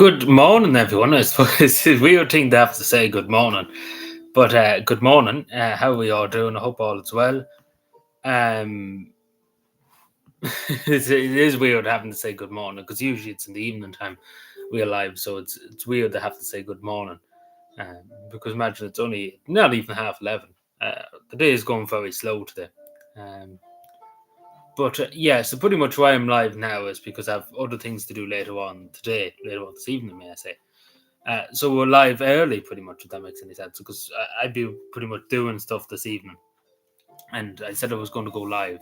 Good morning, everyone. I suppose it's a weird thing to have to say good morning, but good morning. How are we all doing? I hope all is well. Um, it is weird having to say good morning because usually it's in the evening time we're live, so it's weird to have to say good morning. Because imagine it's only not even 11:30. The day is going very slow today. Um, but yeah, so pretty much why I'm live now is because I have other things to do later on today, later on this evening, may I say. So we're live early, pretty much, if that makes any sense, because I'd be pretty much doing stuff this evening, and I said I was going to go live.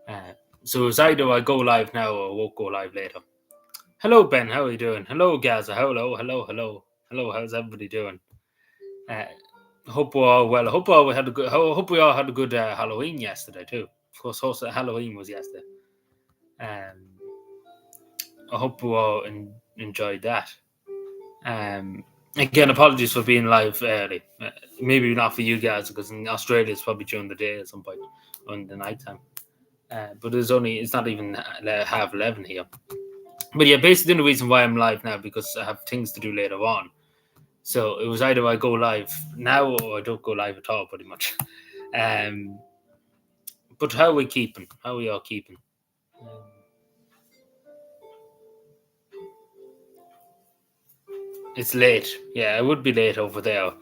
Uh, so it's either I go live now or I won't go live later. Hello, Ben. How are you doing? Hello, Gaza. Hello. How's everybody doing? Uh, hope we're all well. I hope we all had a good. Hope we all had a good Halloween yesterday too. Of course, also Halloween was yesterday. I hope we all enjoyed that. Again, apologies for being live early. Maybe not for you guys because in Australia it's probably during the day at some point or in the night time. But it's not even 11:30 here. But yeah, basically the reason why I'm live now because I have things to do later on. So it was either I go live now or I don't go live at all, pretty much. But how are we keeping? How are we all keeping? It's late. Yeah, I would be late over there.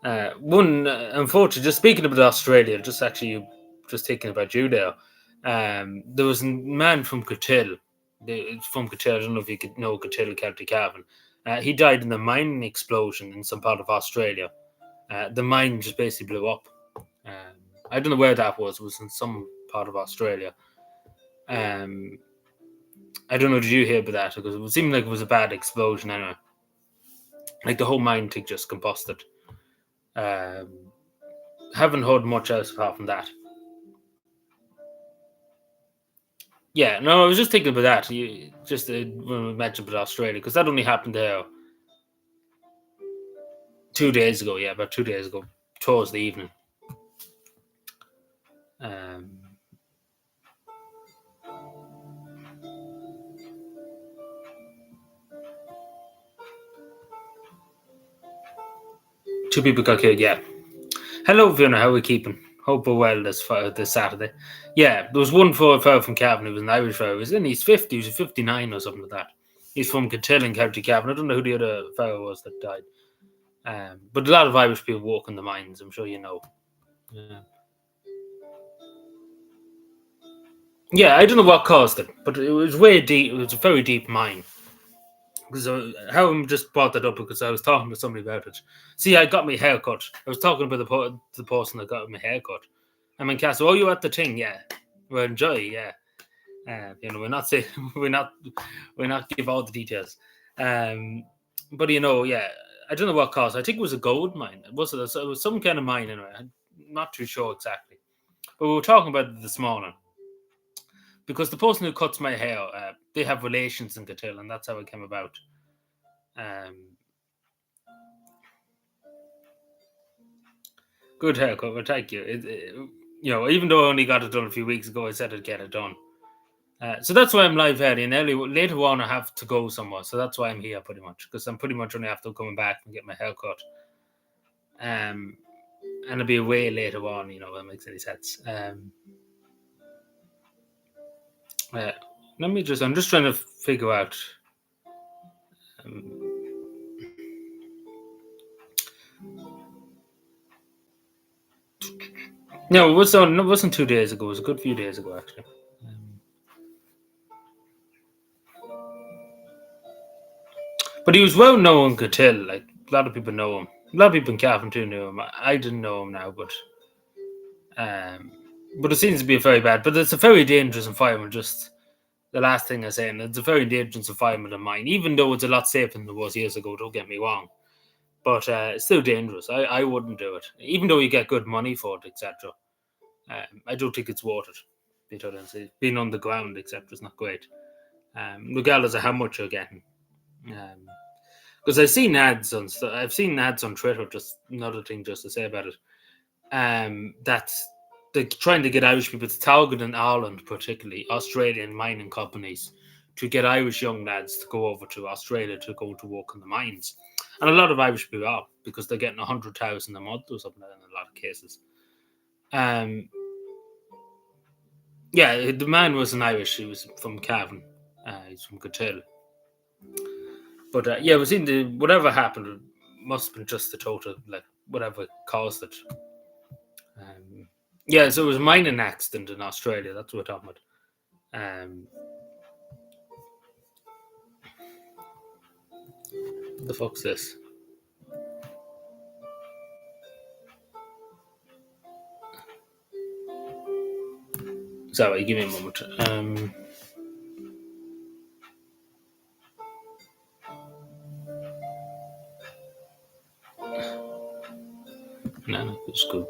Unfortunately, just speaking about Australia, just thinking about you there. There was a man from Cavan. From Cavan, I don't know if you could know Cavan, County Cavan. He died in a mining explosion in some part of Australia. The mine just basically blew up. I don't know where that was. It was in some part of Australia. I don't know. Did you hear about that? Because it seemed like it was a bad explosion anyway. Like the whole mine thing just combusted. Haven't heard much else apart from that. Yeah, no, I was just thinking about that. When we mentioned about Australia, because that only happened there 2 days ago. Yeah, about 2 days ago, towards the evening. Two people got killed. Yeah. Hello, Fiona. How are we keeping? Hope we're well this Saturday. Yeah, there was one fellow from Cavan who was an Irish fellow. He was in his 50s, he was 59 or something like that. He's from Cantillon, County Cavan. I don't know who the other fellow was that died. But a lot of Irish people work in the mines, I'm sure you know. Yeah, I don't know what caused it, but it was way deep. It was a very deep mine. Because how I just brought that up because I was talking to somebody about it. See, I got my hair cut. I was talking about the person that got my hair cut. I'm in Castle. Oh, you at the thing? Yeah. Well, enjoy. Yeah. We're not saying we're not give all the details. But yeah, I don't know what caused. I think it was a gold mine. It was some kind of mine anyway. I'm not too sure exactly. But we were talking about it this morning because the person who cuts my hair, they have relations in Catil, and that's how it came about. Good haircut, well, thank you. Even though I only got it done a few weeks ago, I said I'd get it done. So that's why I'm live early, and later on I have to go somewhere, so that's why I'm here pretty much, because I'm pretty much only after coming back and get my hair cut. And I'll be away later on, if that makes any sense. I'm just trying to figure out. No, it wasn't 2 days ago. It was a good few days ago, actually. But he was well known, Catil. Like a lot of people know him. A lot of people in Cavan too knew him. I didn't know him now, but it seems to be a very bad. But it's a very dangerous environment. Just the last thing I say, and it's a very dangerous environment of mine. Even though it's a lot safer than it was years ago. Don't get me wrong, but it's still dangerous. I wouldn't do it, even though you get good money for it, etc. I don't think it's worth it. Being on the ground, etc., is not great. Regardless of how much you're getting. Because I've seen ads on Twitter. Just another thing, just to say about it. That they're trying to get Irish people to target in Ireland, particularly Australian mining companies, to get Irish young lads to go over to Australia to go to work in the mines. And a lot of Irish people are, because they're getting 100,000 a month or something in a lot of cases. Yeah, the man wasn't Irish. He was from Cavan. He's from Cottill. But yeah, we seen whatever happened, it must have been just the total, like, whatever caused it. Yeah, so it was a mining accident in Australia. That's what we're talking about. The fuck's this? Sorry, give me a moment. No, it's good.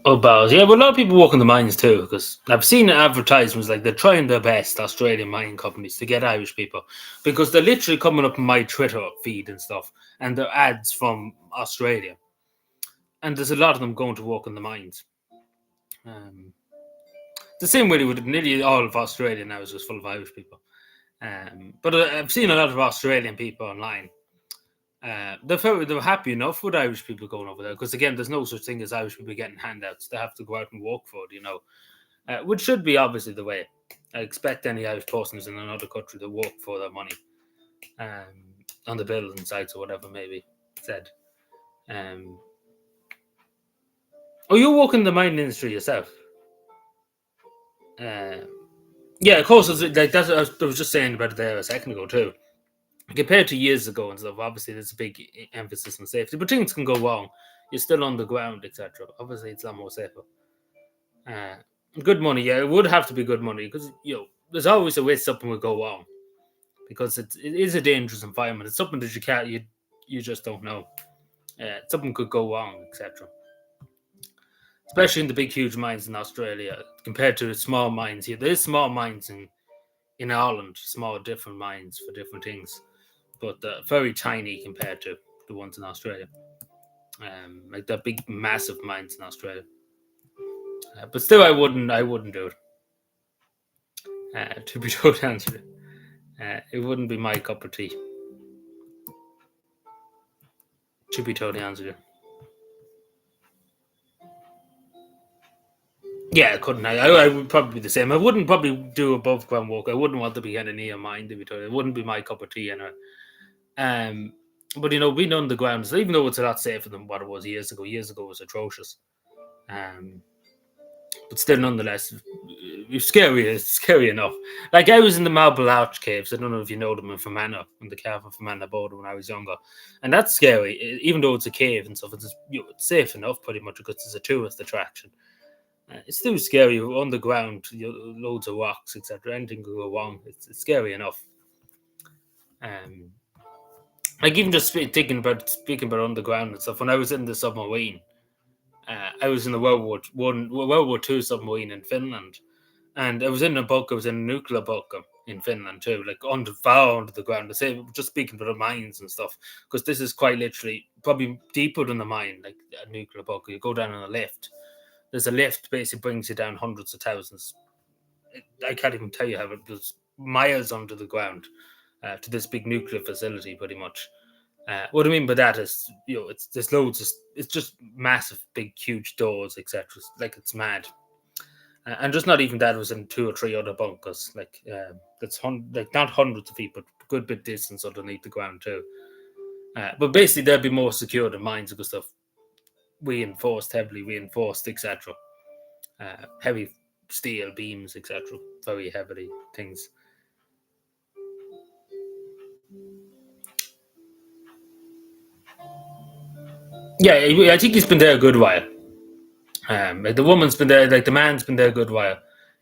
Oh, bars. Yeah, but a lot of people work in the mines too, because I've seen advertisements like they're trying their best, Australian mining companies, to get Irish people, because they're literally coming up in my Twitter feed and stuff, and they're ads from Australia. And there's a lot of them going to work in the mines. The same way with nearly all of Australia now is just full of Irish people. But I've seen a lot of Australian people online. They're happy enough with Irish people going over there, because again, there's no such thing as Irish people getting handouts. They have to go out and work for it, which should be obviously the way. I expect any Irish person who's in another country to work for their money, on the building sites or whatever maybe said. Oh, you work in the mining industry yourself? Yeah, of course. It's like that's I was just saying about it there a second ago too. Compared to years ago and stuff, obviously there's a big emphasis on safety, but things can go wrong. You're still on the ground, etc. Obviously, it's a lot more safer. Uh, Good money, yeah, it would have to be good money, because there's always a way something would go wrong, because it is a dangerous environment. It's something that you just don't know. Something could go wrong, etc. Especially in the big, huge mines in Australia compared to the small mines here. There's small mines in Ireland, small different mines for different things, but very tiny compared to the ones in Australia. Like the big, massive mines in Australia. But still, I wouldn't do it. To be totally honest with you, it wouldn't be my cup of tea. To be totally honest with you. Yeah, I couldn't. I would probably be the same. I wouldn't probably do above ground work. I wouldn't want to be kind of near mine. To be totally, it wouldn't be my cup of tea anyway. But being underground, so even though it's a lot safer than what it was years ago was atrocious. But still, nonetheless, it's scary. It's scary enough. Like, I was in the Marble Arch caves. I don't know if you know them in Fermanagh, in the cave of Fermanagh border when I was younger, and that's scary. Even though it's a cave and stuff, it's safe enough pretty much, because it's a tourist attraction. It's still scary. You're underground, loads of rocks, etc. Anything could go wrong. It's scary enough. Like, even just speaking about underground and stuff. When I was in the submarine, I was in the World War Two submarine in Finland, and I was in a bunker. I was in a nuclear bunker in Finland too, like far under the ground. I say, just speaking about the mines and stuff, because this is quite literally probably deeper than the mine, like a nuclear bunker. You go down on a lift. There's a lift basically brings you down hundreds of thousands. I can't even tell you how there's miles under the ground to this big nuclear facility, pretty much. What I mean by that is, it's there's loads. It's just massive, big, huge doors, etc. Like, it's mad. And just not even that, was in two or three other bunkers. Like, like not hundreds of feet, but a good bit distance underneath the ground too. But basically, they'll be more secure than mines, because stuff heavily reinforced, etc. Heavy steel beams, etc. Very heavily things. Yeah, I think he's been there a good while. Like, the woman's been there, like the man's been there a good while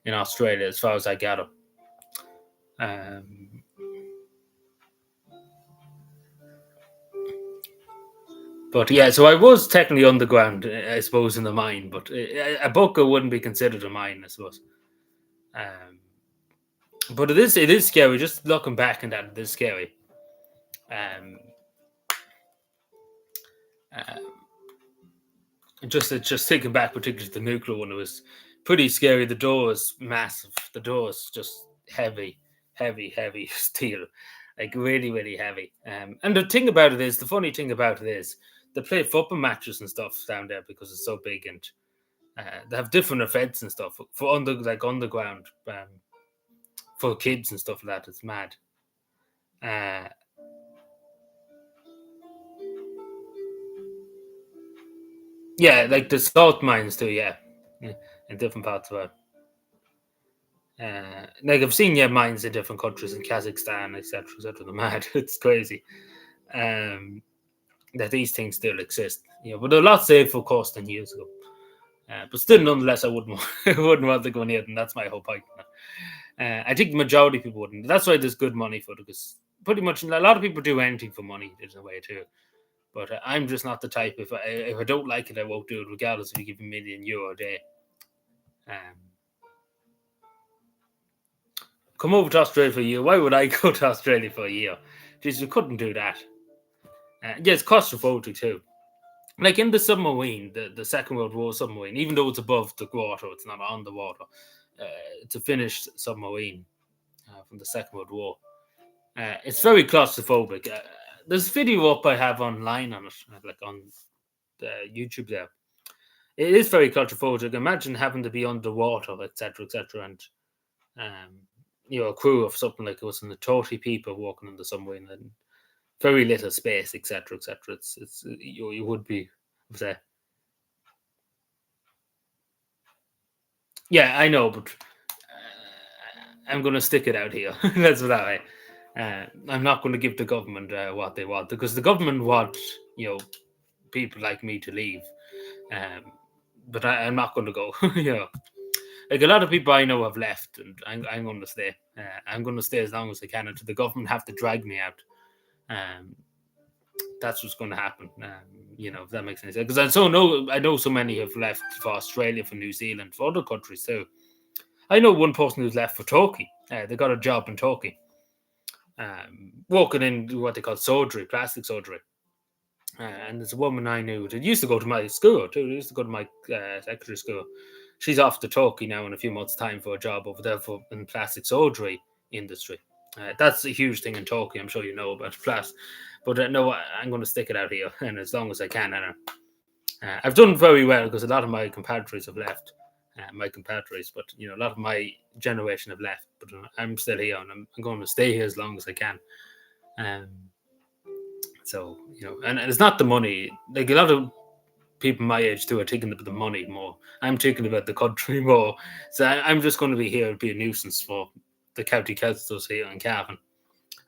in Australia, as far as I gather. Um, but yeah, so I was technically underground, I suppose, in the mine, but a bunker wouldn't be considered a mine, I suppose. Um, but it is scary. Just looking back on that, it is scary. Um, Uh, just thinking back, particularly to the nuclear one, it was pretty scary. The door was massive. The door was just heavy, heavy steel, like really, really heavy. And the funny thing about it is, they play football matches and stuff down there because it's so big, and they have different events and stuff for underground for kids and stuff like that. It's mad. Uh, yeah, like the salt mines too. Yeah, yeah, in different parts of it. Like I've seen mines in different countries in Kazakhstan, etc., etc. They're mad. It's crazy um, that these things still exist. But they're a lot safer, of course, than years ago. But still, nonetheless, I wouldn't I wouldn't want to go near them. That's my whole point. I think the majority of people wouldn't. That's why there's good money for it, because pretty much a lot of people do anything for money in a way too. But I'm just not the type. If I don't like it, I won't do it, regardless if you give me €1 million a day. Um, come over to Australia for a year. Why would I go to Australia for a year? Jeez, you couldn't do that. Yeah, it's claustrophobic too. Like in the submarine, the Second World War submarine, even though it's above the water, it's not on the water. It's a finished submarine from the Second World War. It's very claustrophobic. There's a video up I have online on it, like on YouTube there. It is very claustrophobic. Imagine having to be underwater, etc., etc., and um, a crew of something like us and the 30 people walking in the submarine and very little space, etc., etc. It's you would be say, yeah, I know, but I'm going to stick it out here. That's what I. I'm not going to give the government what they want, because the government want people like me to leave, um, but I'm not going to go. Like a lot of people I know have left, and I'm going to stay. I'm going to stay as long as I can until the government have to drag me out. Um, that's what's going to happen. If that makes any sense. Because I know so many have left for Australia, for New Zealand, for other countries too. I know one person who's left for Turkey. They got a job in Turkey, working in what they call surgery, plastic surgery. And there's a woman I knew that used to go to my school too. Used to go to my secondary school. She's off to Turkey now in a few months' time for a job over there in plastic surgery industry. That's a huge thing in Turkey. I'm sure you know about plastic. But no, I'm going to stick it out here, and as long as I can. And I've done very well because a lot of my compatriots have left. But a lot of my generation have left. But I'm still here, and I'm going to stay here as long as I can. Um, so and it's not the money. Like a lot of people my age too are thinking about the money more. I'm thinking about the country more. So I'm just going to be here and be a nuisance for the county councils here in Cavan.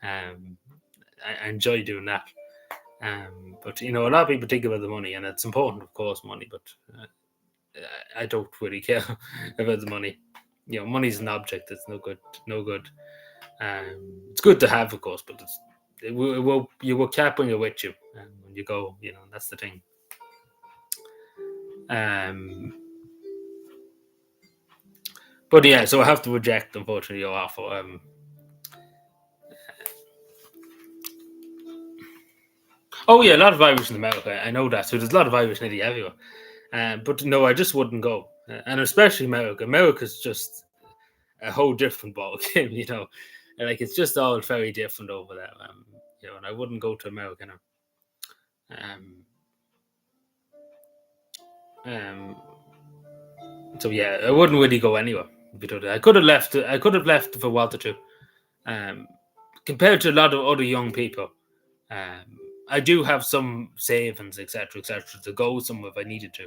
Um, I enjoy doing that. But a lot of people think about the money, and it's important, of course, money. But I don't really care about the money. Money's an object. It's no good. No good. It's good to have, of course, but you will cap when you're with you, and when you go, that's the thing. Um, but yeah, so I have to reject, unfortunately, your offer. Oh yeah, a lot of Irish in America. I know that. So there's a lot of Irish nearly everywhere. But no, I just wouldn't go, and especially America. America's just a whole different ball game, And, like it's just all very different over there. And I wouldn't go to America now. Um, um, so yeah, I wouldn't really go anywhere. I could have left. I could have left for Walter too. Um, Compared to a lot of other young people, um, I do have some savings, etc., etc., to go somewhere if I needed to.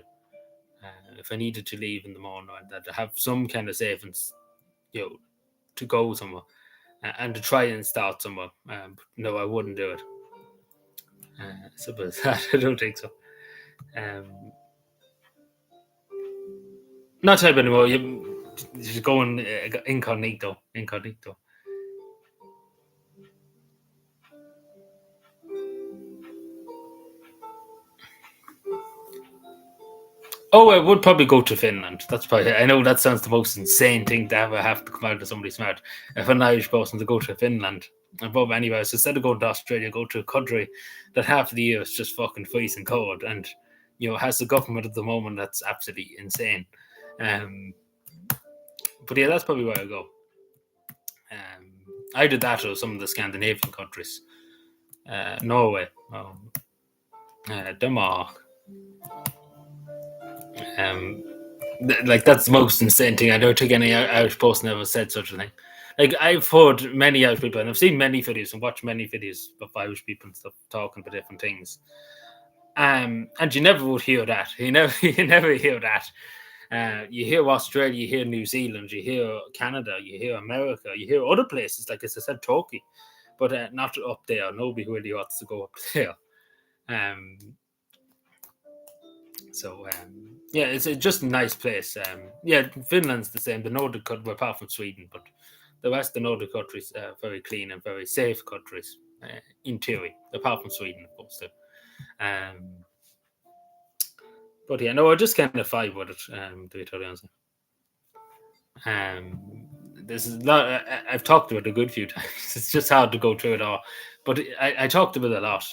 If I needed to leave in the morning, I'd have some kind of savings, to go somewhere and to try and start somewhere. No, I wouldn't do it. So, but I don't think so. Um, Not type anymore. You're going incognito, incognito. Oh, I would probably go to Finland. That's probably. I know that sounds the most insane thing to ever have to come out of somebody smart. If an Irish person to go to Finland above anywhere else, instead of going to Australia, go to a country that half of the year is just fucking freezing cold, and has the government at the moment that's absolutely insane. But yeah, that's probably where I go. I did that or some of the Scandinavian countries, Norway, Denmark. Like that's the most insane thing. I don't think any Irish person ever said such a thing. Like I've heard many Irish people, and I've seen many videos and watched many videos of Irish people and stuff talking about different things. And you never would hear that. You never hear that. You hear Australia, you hear New Zealand, you hear Canada, you hear America, you hear other places, like as I said, Turkey, but not up there. Nobody really wants to go up there. Yeah, it's just a nice place. Yeah, Finland's the same. The Nordic countries, apart from Sweden, but the rest of the Nordic countries are very clean and very safe countries, in theory, apart from Sweden, of course. Too. But yeah, no, I just kind of vibe with it, to be totally honest. This is not. I've talked about it a good few times. It's just hard to go through it all, but I talked about it a lot.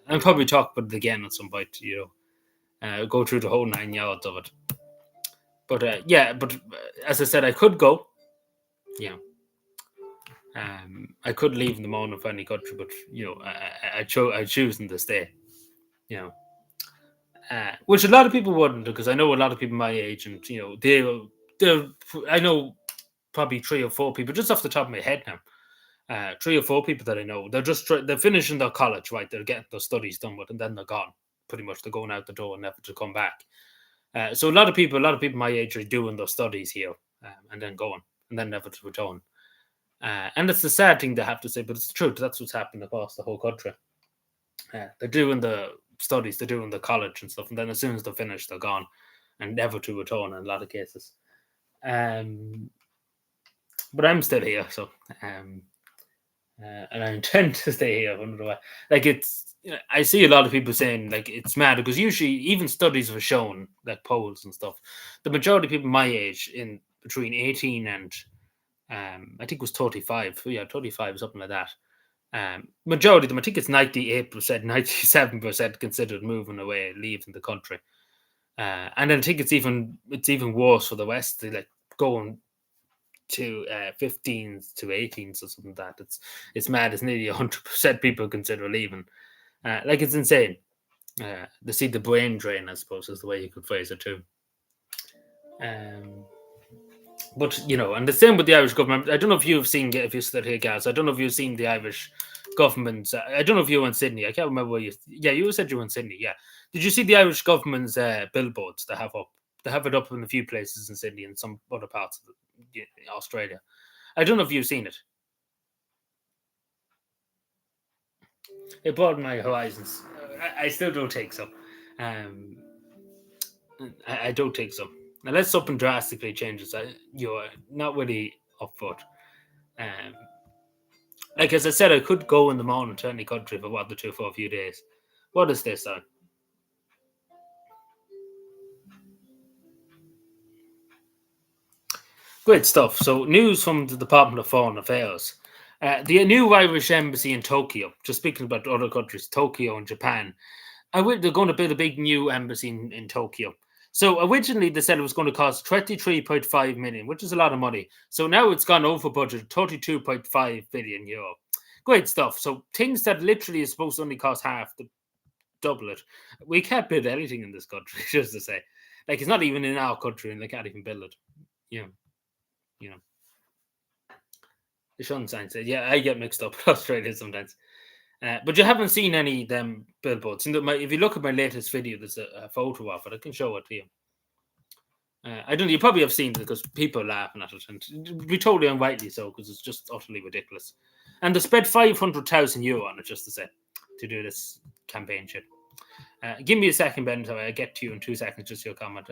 I'll probably talk about it again at some point. Go through the whole 9 yards of it. But yeah, but as I said, I could go. Yeah. I could leave in the morning for any country, but I choosing to stay. You know. Which a lot of people wouldn't, because I know a lot of people my age, and they I know probably 3 or 4 people just off the top of my head now. 3 or 4 people that I know, they're finishing their college, right? They're getting their studies done with, and then they're gone. Pretty much, they're going out the door and never to come back. So a lot of people my age are doing their studies here, and then going, and then never to return. And it's the sad thing to have to say, but it's the truth. That's what's happened across the whole country. They're doing the studies, they're doing the college and stuff, and then as soon as they're finished, they're gone, and never to return in a lot of cases. But I'm still here, so and I intend to stay here. I wonder why. Like I see a lot of people saying like it's mad because usually even studies have shown, like polls and stuff, the majority of people my age in between 18 and I think it was 35, 35, something like that. Majority of them, I think it's 98%, 97% considered moving away, leaving the country. And then I think it's even worse for the West. They like going to 15s to 18s or something like that. It's mad. It's nearly 100% people consider leaving. Like it's insane. They see the brain drain, I suppose, is the way you could phrase it too. But and the same with the Irish government. I don't know if you've seen, if you stood here, guys. I don't know if you've seen the Irish government's. I don't know if you were in Sydney. I can't remember where you. Yeah, you said you were in Sydney. Yeah. Did you see the Irish government's billboards they have up? They have it up in a few places in Sydney and some other parts of Australia. I don't know if you've seen it. It broadened my horizons. I still don't think so. I don't think so. Unless something drastically changes, you're not really up for it. Like as I said, I could go in the morning to any country if I wanted to for a few days. What is this on? Great stuff. So, news from the Department of Foreign Affairs. The new Irish embassy in Tokyo, just speaking about other countries, Tokyo and Japan, they're going to build a big new embassy in Tokyo. So originally they said it was going to cost 23.5 million, which is a lot of money. So now it's gone over budget, 32.5 billion euro. Great stuff. So things that literally is supposed to only cost half, to double it. We can't build anything in this country, just to say. Like it's not even in our country, and they can't even build it. The Sean said, yeah, I get mixed up with Australia sometimes. But you haven't seen any of them billboards. If you look at my latest video, there's a photo of it. I can show it to you. I don't know. You probably have seen it because people are laughing at it, and be totally unrightly so because it's just utterly ridiculous. And they spent 500,000 euro on it, just to say, to do this campaign shit. Give me a second, Ben. So I'll get to you in 2 seconds. Just your comment.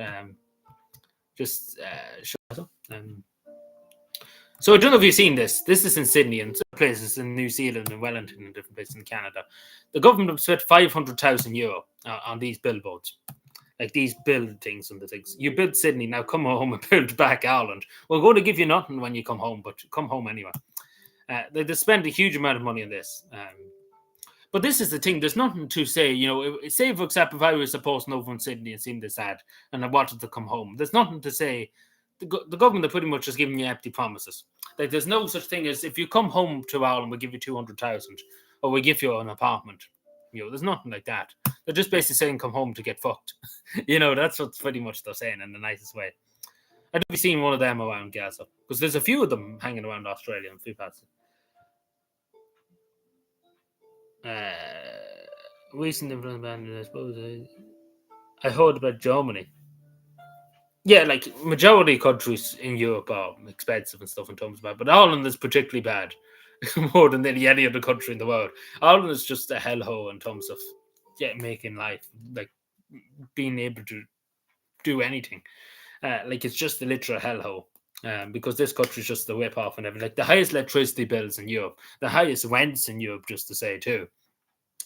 So I don't know if you've seen this. This is in Sydney and some places in New Zealand and Wellington and different places in Canada. The government have spent 500,000 euro on these billboards. Like these buildings and the things. You build Sydney, now come home and build back Ireland. We're going to give you nothing when you come home, but come home anyway. They spend a huge amount of money on this. But this is the thing. There's nothing to say. Say for example, if I was supposed to over in Sydney and seemed this sad, and I wanted to come home, there's nothing to say. The government are pretty much just giving you empty promises. Like there's no such thing as if you come home to Ireland, we give you 200,000, or we give you an apartment. There's nothing like that. They're just basically saying come home to get fucked. That's what's pretty much they're saying in the nicest way. I've never seen one of them around Gaza because there's a few of them hanging around Australia and few parts. Recent implementation, I suppose. I heard about Germany. Yeah, like majority of countries in Europe are expensive and stuff in terms of that, but Ireland is particularly bad, more than nearly any other country in the world. Ireland is just a hellhole in terms of making life, like being able to do anything. Like it's just a literal hellhole. Because this country is just the whip off and everything. Like the highest electricity bills in Europe, the highest rents in Europe, just to say too.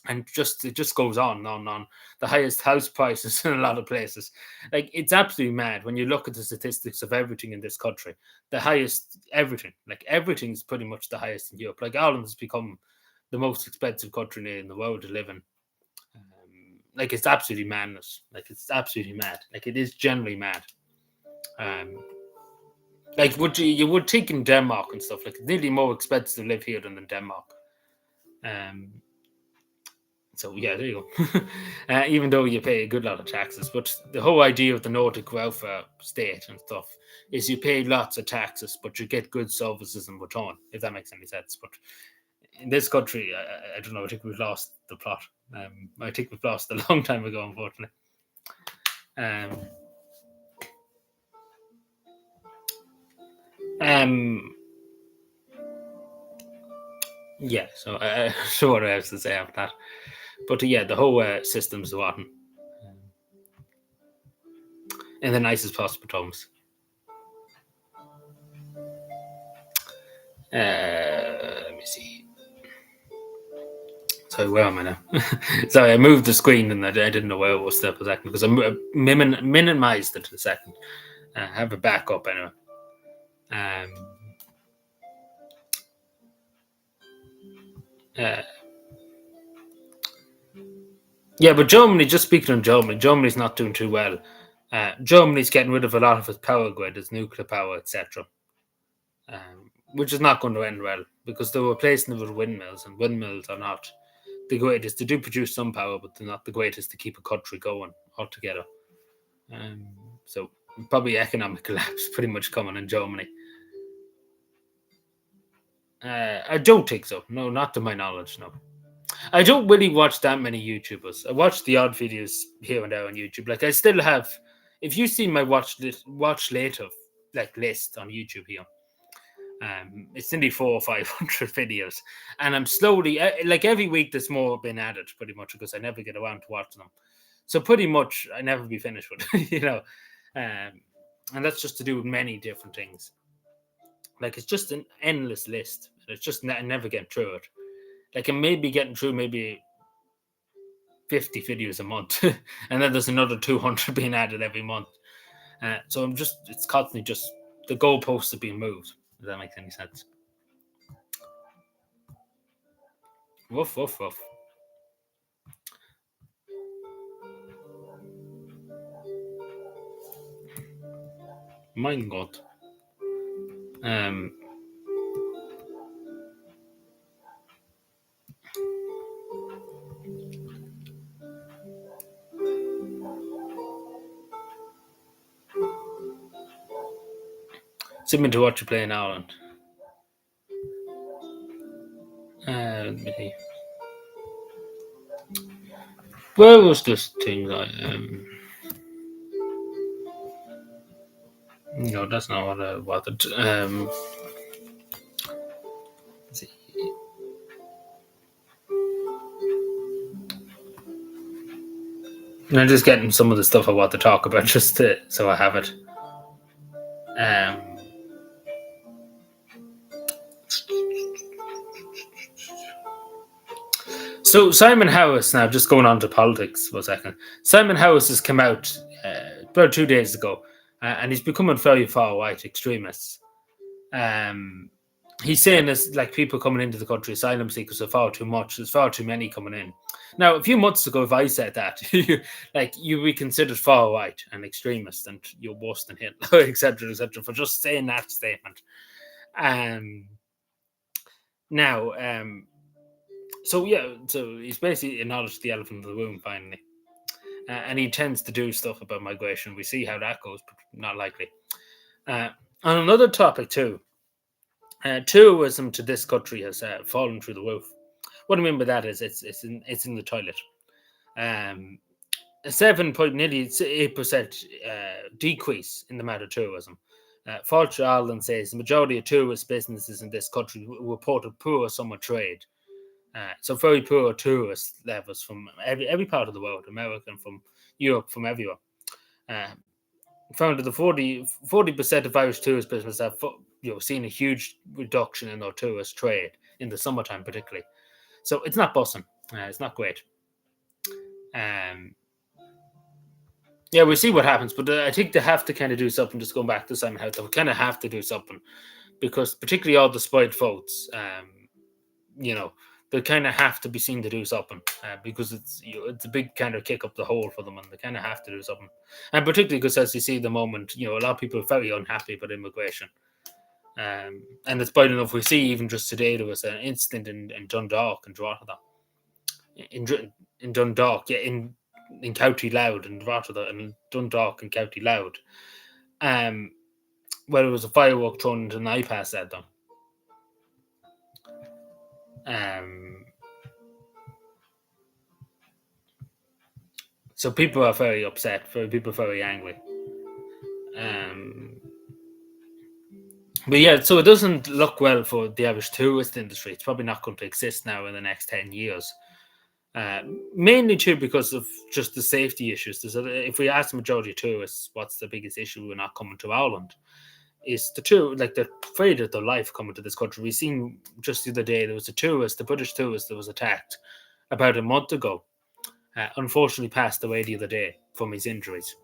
And it just goes on and on and on. The highest house prices in a lot of places. Like it's absolutely mad when you look at the statistics of everything in this country. The highest everything, like everything's pretty much the highest in Europe. Like Ireland has become the most expensive country in the world to live in. Like it's absolutely madness. Like it's absolutely mad. Like it is generally mad. Like you would think in Denmark and stuff, like it's nearly more expensive to live here than in Denmark. So yeah, there you go. Even though you pay a good lot of taxes, but the whole idea of the Nordic welfare state and stuff is you pay lots of taxes, but you get good services in return, if that makes any sense. But in this country, I don't know. I think we've lost the plot. I think we've lost a long time ago, unfortunately. Yeah, so I'm sure what else to say after that. But yeah, the whole system's rotten. In the nicest possible terms. Let me see. Sorry, where am I now? Sorry, I moved the screen and I didn't know where it was there for a second because I minimized it a second. Have a backup anyway. Yeah, but Germany, just speaking of Germany, Germany's not doing too well. Germany's getting rid of a lot of its power grid, its nuclear power, etc. Which is not going to end well because they're replacing it with windmills, and windmills are not the greatest. They do produce some power, but they're not the greatest to keep a country going altogether. So probably economic collapse pretty much coming in Germany. I don't think so. No, not to my knowledge, no. I don't really watch that many YouTubers. I watch the odd videos here and there on YouTube. Like I still have, if you see my watch later list on YouTube here, it's nearly 400 or 500 videos, and I'm slowly like every week there's more being added pretty much because I never get around to watching them. So pretty much I never be finished with and that's just to do with many different things. Like it's just an endless list. It's just never getting through it. Like I may be getting through maybe 50 videos a month, and then there's another 200 being added every month. So it's constantly just the goalposts are being moved. If that makes any sense. Woof, woof, woof. Mein Gott. Similar to what you play in Ireland. Let me see. Where was this thing? No, that's not what I wanted. Let's see. I'm just getting some of the stuff I want to talk about, just so I have it. So Simon Howes, now just going on to politics for a second. Simon Howes has come out about 2 days ago, and he's becoming very far right extremists. Um, he's saying there's like people coming into the country, asylum seekers are far too much. There's far too many coming in. Now, a few months ago, if I said that, you'd be considered far right and extremist, and you're worse than Hitler, etc., for just saying that statement. Now, so he's basically acknowledged the elephant in the room finally, and he tends to do stuff about migration. We see how that goes, but not likely. On another topic too, tourism to this country has fallen through the roof. What I mean by that is it's in the toilet. A 7.8% decrease in the amount of tourism. Fáilte Ireland says the majority of tourist businesses in this country reported poor summer trade. So very poor tourist levels from every part of the world, American, from Europe, from everywhere. Found that the 40% of Irish tourist businesses have seen a huge reduction in their tourist trade in the summertime, particularly. So it's not busting. It's not great. We'll see what happens, but I think they have to kind of do something. Just going back to Simon Howe, they kind of have to do something because, particularly all the spoiled votes, they kind of have to be seen to do something because it's a big kind of kick up the hole for them, and they kind of have to do something. And particularly because, as you see at the moment, a lot of people are very unhappy about immigration. And it's bad enough. We see even just today there was an incident in Dundalk and Drogheda. In Dundalk, in County Loud and Drogheda and Dundalk and County Loud, where there was a firework thrown into an iPass at them. So people are very upset. People are very angry. But yeah, so it doesn't look well for the Irish tourist industry. It's probably not going to exist now in the next 10 years. Mainly too because of just the safety issues. If we ask the majority of tourists what's the biggest issue with not coming to Ireland, is they're afraid of their life coming to this country. We've seen just the other day there was a British tourist that was attacked about a month ago. Unfortunately passed away the other day from his injuries.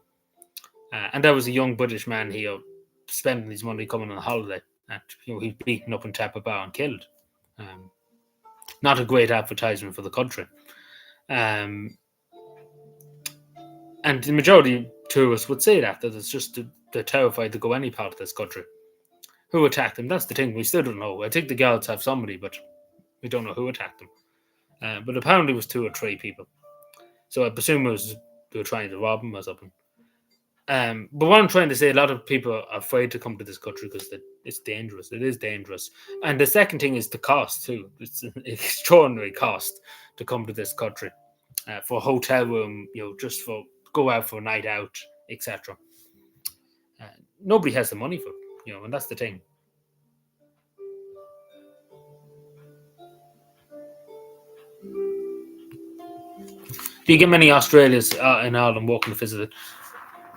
And that was a young British man here spending his money coming on a holiday. And he's beaten up in Tapper Bar and killed. Not a great advertisement for the country. And the majority of tourists would say that it's just they're terrified to go any part of this country. Who attacked them? That's the thing. We still don't know. I think the guards have somebody, but we don't know who attacked them. But apparently it was 2 or 3 people. So I presume they were trying to rob him or something. But what I'm trying to say, a lot of people are afraid to come to this country because it's dangerous. It is dangerous. And the second thing is the cost too. It's an extraordinary cost to come to this country for a hotel room, just for go out for a night out, etc. Nobody has the money for it, and that's the thing. Do you get many Australians in Ireland walking to visit it?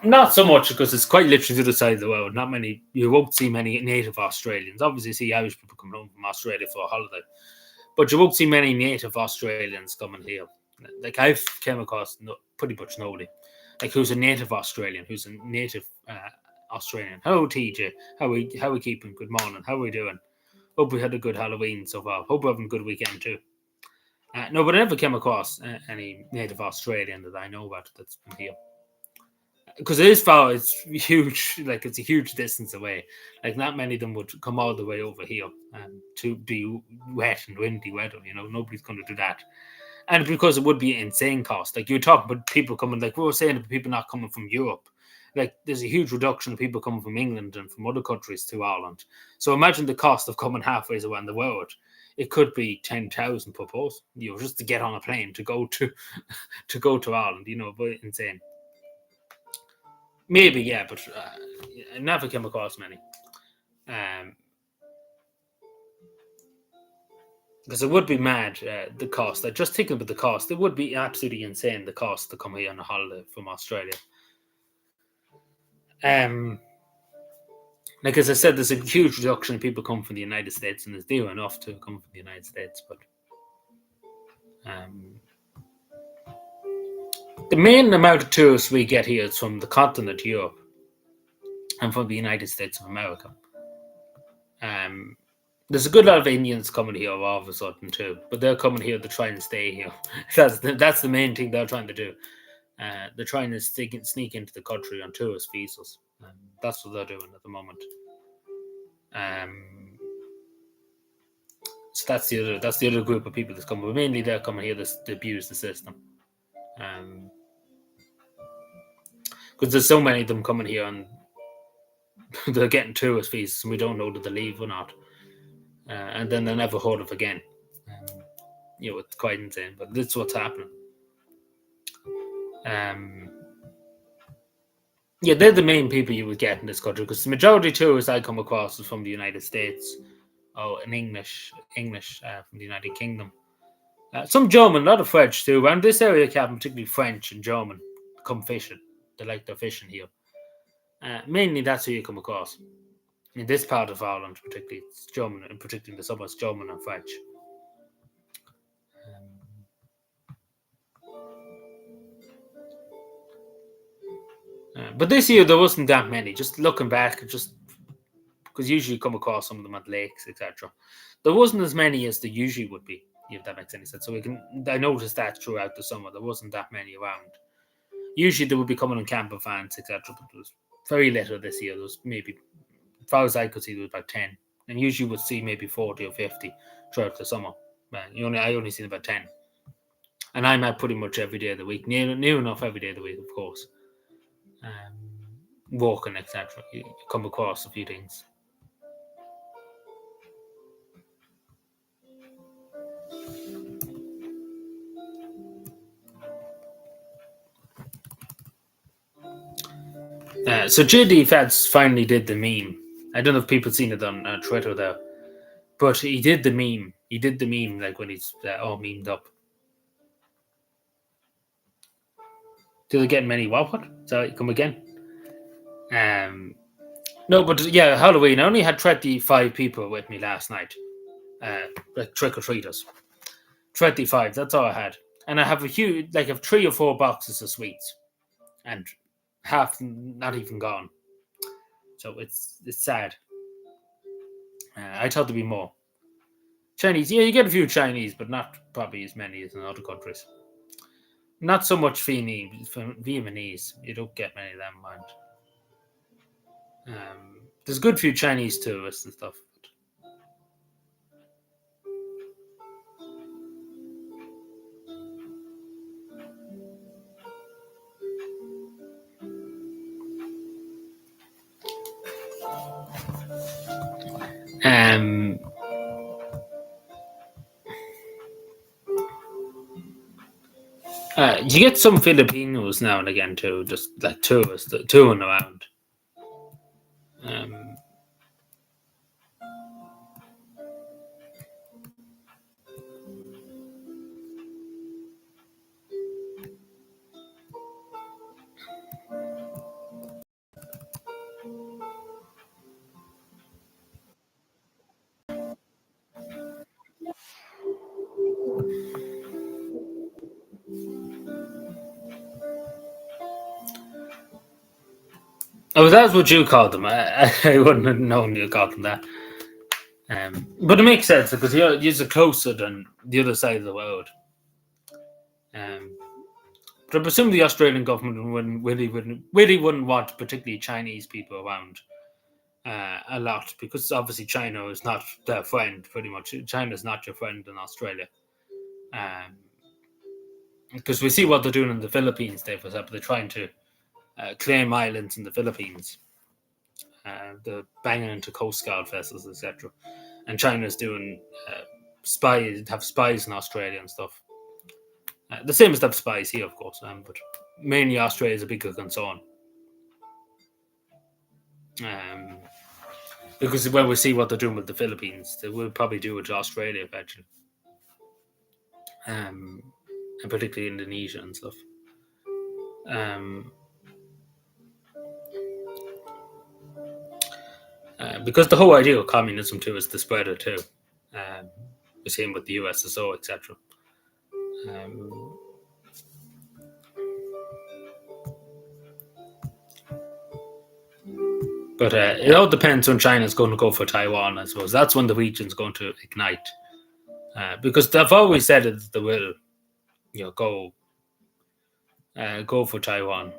Not so much because it's quite literally the other side of the world. Not many. You won't see many native Australians. Obviously, you see Irish people coming home from Australia for a holiday, but you won't see many native Australians coming here. Like I've came across pretty much nobody. Like who's a native Australian, who's a native Australian. Hello, TJ. How we keeping? Good morning. How are we doing? Hope we had a good Halloween so far. Hope we're having a good weekend too. No, but I never came across any native Australian that I know about that's been here. Because it is far, it's huge. Like it's a huge distance away. Like not many of them would come all the way over here to be wet and windy weather. Nobody's going to do that. And because it would be an insane cost. Like you're talking about people coming, like we were saying, about people not coming from Europe. Like there's a huge reduction of people coming from England and from other countries to Ireland. So imagine the cost of coming halfway around the world. It could be 10,000 per person, just to get on a plane to go to Ireland. But insane. Maybe, yeah, but I never came across many. Because it would be mad, the cost. Like, just thinking about the cost, it would be absolutely insane, the cost to come here on a holiday from Australia. Like, as I said, there's a huge reduction of people coming from the United States, and there's near enough to come from the United States, but Um, the main amount of tourists we get here is from the continent Europe and from the United States of America. There's a good lot of Indians coming here all of a sudden too, but they're coming here to try and stay here. That's the main thing they're trying to do. They're trying to sneak into the country on tourist visas. That's what they're doing at the moment. So that's the other group of people that's coming. But mainly they're coming here to abuse the system. Because there's so many of them coming here and they're getting tourist visas, and we don't know whether they leave or not. And then they're never heard of again. It's quite insane, but this is what's happening. They're the main people you would get in this country, because the majority of tourists I come across is from the United States, or in English from the United Kingdom. Some German, a lot of French too. Around this area, Cavan, particularly French and German, come fishing. They like their fishing here. Mainly that's who you come across. In this part of Ireland, particularly, it's German, and particularly in the suburbs, German and French. But this year there wasn't that many. Just looking back, just because usually you come across some of them at lakes, etc. There wasn't as many as there usually would be, if that makes any sense. So I noticed that throughout the summer there wasn't that many around. Usually they would be coming on camper vans, etc. But there was very little this year. There was maybe, as far as I could see, there was about 10. And usually would see maybe 40 or 50 throughout the summer. I only seen about 10. And I'm out pretty much every day of the week, near enough every day of the week, of course. Walking, etc. You come across a few things. So JD Fats finally did the meme. I don't know if people seen it on Twitter there, but he did the meme. He did the meme like when he's all memed up. Did it get many? What? Sorry, come again? No, but yeah, Halloween. I only had 25 people with me last night, like trick or treaters. 25. That's all I had, and I have I have 3 or 4 boxes of sweets, and half not even gone. So it's sad. I thought there'd be more Chinese. Yeah, you get a few Chinese, but not probably as many as in other countries. Not so much Vietnamese. You don't get many of them, mind. There's a good few Chinese tourists and stuff. You get some Filipinos now and again too, just like tourists touring around. Oh, that's what you called them. I wouldn't have known you called them that. But it makes sense because you're closer than the other side of the world. But I presume the Australian government really wouldn't want particularly Chinese people around a lot, because obviously China is not their friend. Pretty much, China is not your friend in Australia. Because we see what they're doing in the Philippines. For example, they're trying to claim islands in the Philippines. They're banging into Coast Guard vessels, etc. And China's doing have spies in Australia and stuff. The same as have spies here, of course, but mainly Australia is a bigger concern. Because when we see what they're doing with the Philippines, they will probably do it to Australia eventually. And particularly Indonesia and stuff. Because the whole idea of communism too is to spread it too. The same with the USSR, etc. Um, but it all depends when China's going to go for Taiwan. I suppose that's when the region's going to ignite, because they've always said that they will, go for Taiwan.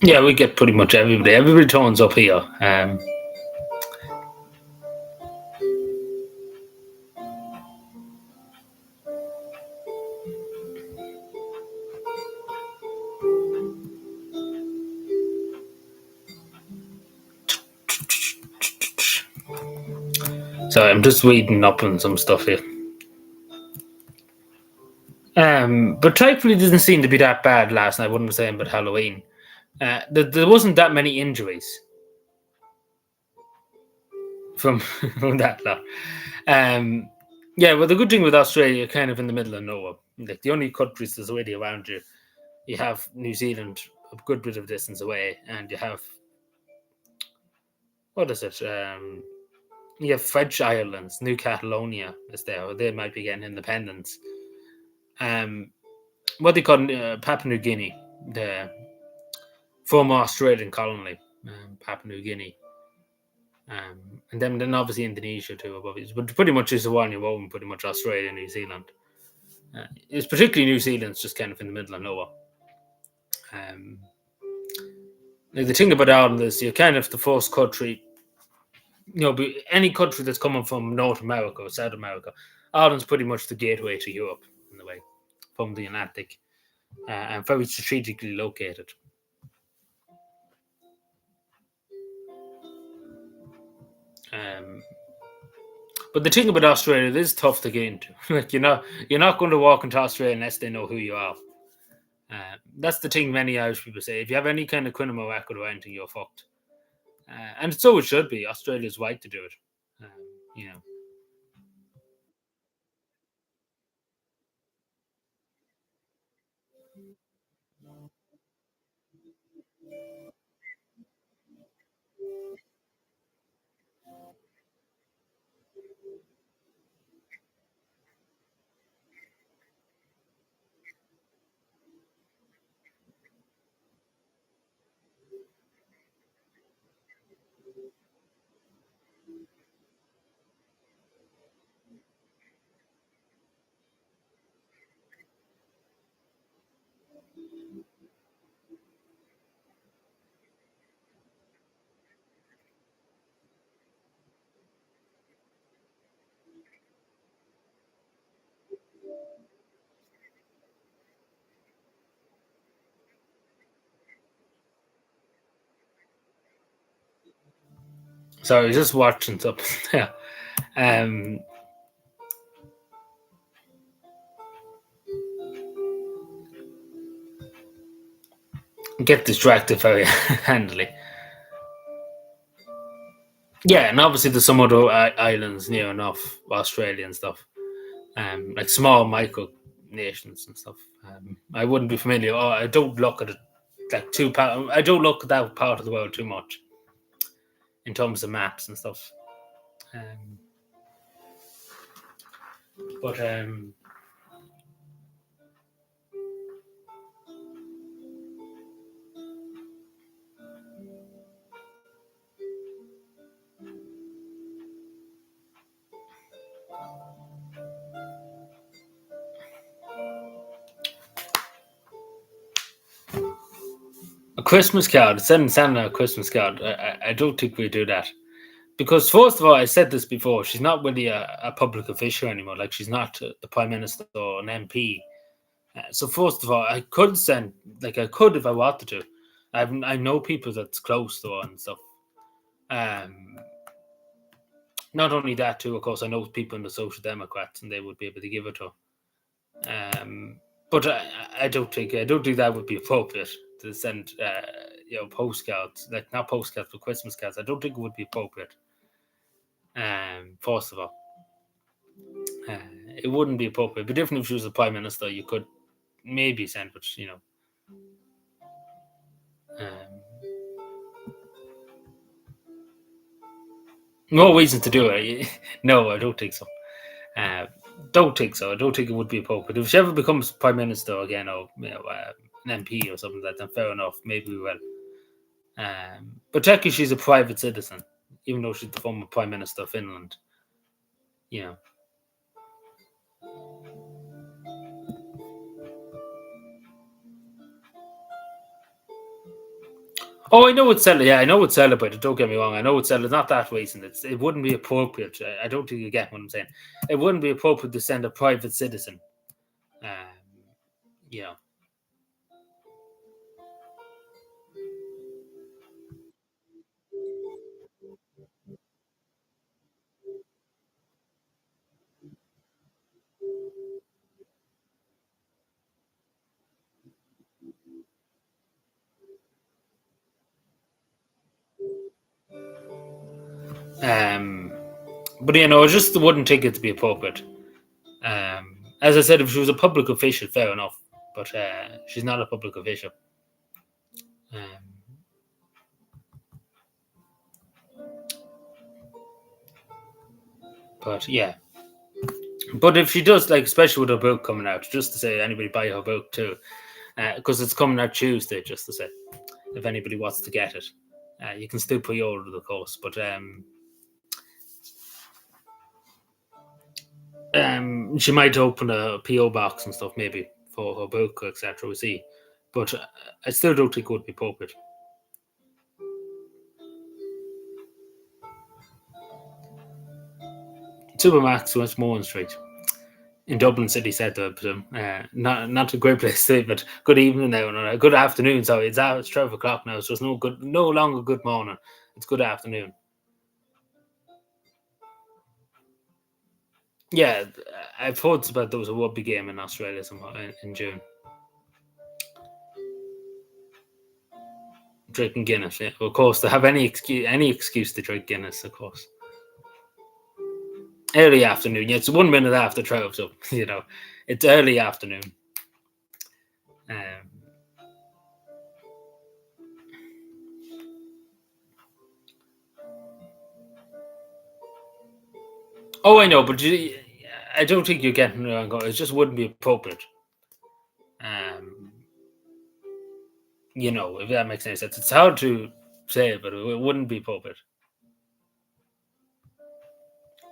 Yeah, we get pretty much everybody. Everybody turns up here. So I'm just reading up on some stuff here. But thankfully, it didn't seem to be that bad last night. I wouldn't say about Halloween. There wasn't that many injuries from from that lot. Yeah, well, the good thing with Australia, you're kind of in the middle of nowhere. Like the only countries there's already around you, you have New Zealand a good bit of distance away, and you have what is it? You have French Islands, New Catalonia is there. Or they might be getting independence. Um, what they call Papua New Guinea, the former Australian colony, Papua New Guinea. And then obviously Indonesia too, above it. But pretty much is the one you own, pretty much Australia and New Zealand. It's particularly New Zealand's just kind of in the middle of nowhere. Like the thing about Ireland is you're kind of the first country, any country that's coming from North America or South America, Ireland's pretty much the gateway to Europe in a way, from the Atlantic, and very strategically located. But the thing about Australia, it is tough to get into. Like you're not going to walk into Australia unless they know who you are. That's the thing many Irish people say. If you have any kind of criminal record or anything, you're fucked. And so it should be. Australia's right to do it. Um, you know. So I was just watching something. Yeah. Um, get distracted very handily. Yeah, and obviously there's some other islands near enough, Australia and stuff, like small micro nations and stuff. I wouldn't be familiar. Oh, I don't look at it like too. I don't look at that part of the world too much in terms of maps and stuff. Um, but a Christmas card, sending Santa a Christmas card. I don't think we do that. Because first of all, I said this before, she's not really a public official anymore. Like she's not the prime minister or an MP. So first of all, I could send, like I could if I wanted to. I know people that's close to her and stuff. Um, Not only that, too, of course, I know people in the Social Democrats, and they would be able to give it to her. But I don't think that would be appropriate to send postcards, like not postcards but Christmas cards. I don't think it would be appropriate. First of all, uh, it wouldn't be appropriate. But different if she was the prime minister, you could maybe send, but no reason to do it. No, I don't think so. Uh, don't think so. I don't think it would be appropriate. If she ever becomes prime minister again, or an MP or something like that, then fair enough. Maybe we will. But technically, she's a private citizen, even though she's the former prime minister of Finland. You know. Oh, I know it's celebrated. Yeah, I know it's celebrated. Don't get me wrong. I know it's celebrated. Not that reason. It wouldn't be appropriate. I don't think you get what I'm saying. It wouldn't be appropriate to send a private citizen. Um, you know. Um, but I just wouldn't think it to be appropriate. As I said, if she was a public official, fair enough. But she's not a public official. Um, but yeah. But if she does, like, especially with her book coming out, just to say anybody buy her book too, because it's coming out Tuesday, just to say, if anybody wants to get it, you can still pre-order the course. But she might open a PO box and stuff maybe for her book, etc. We see, but I still don't think it would be appropriate. Supermax Westmoreland Street in Dublin City Centre, I presume. Not a great place to say, but good evening now, and good afternoon. Sorry, it's 12 o'clock now, so it's no longer good morning. It's good afternoon. Yeah, I've heard about there was a rugby game in Australia in June. Drinking Guinness, yeah. Of course, to have any excuse to drink Guinness, of course. Early afternoon, yeah, it's 1 minute after 12, so it's early afternoon. Um, oh, I know, but I don't think you're getting it wrong. It just wouldn't be appropriate. Um, if that makes any sense. It's hard to say, but it wouldn't be appropriate.